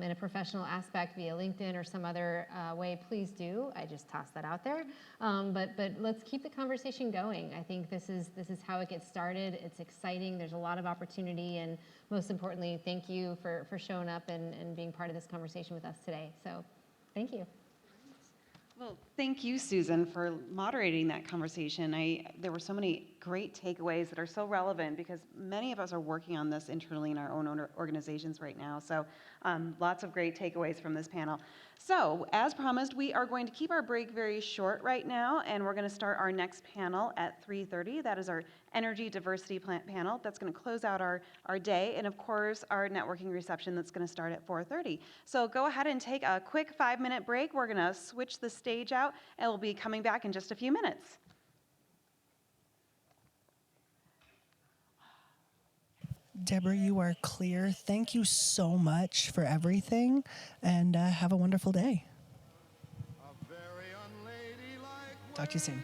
in a professional aspect via LinkedIn or some other way, please do. I just tossed that out there. But let's keep the conversation going. I think this is how it gets started. It's exciting. There's a lot of opportunity, and most importantly, thank you for showing up and being part of this conversation with us today. So, thank you. Well, thank you, Susan, for moderating that conversation. There were so many great takeaways that are so relevant because many of us are working on this internally in our own organizations right now. So lots of great takeaways from this panel. So as promised, we are going to keep our break very short right now, and we're going to start our next panel at 3:30. That is our energy diversity panel. That's going to close out our day, and of course, our networking reception that's going to start at 4:30. So go ahead and take a quick 5-minute break. We're going to switch the stage out, and we'll be coming back in just a few minutes. Deborah, you are clear. Thank you so much for everything, and have a wonderful day. Talk to you soon.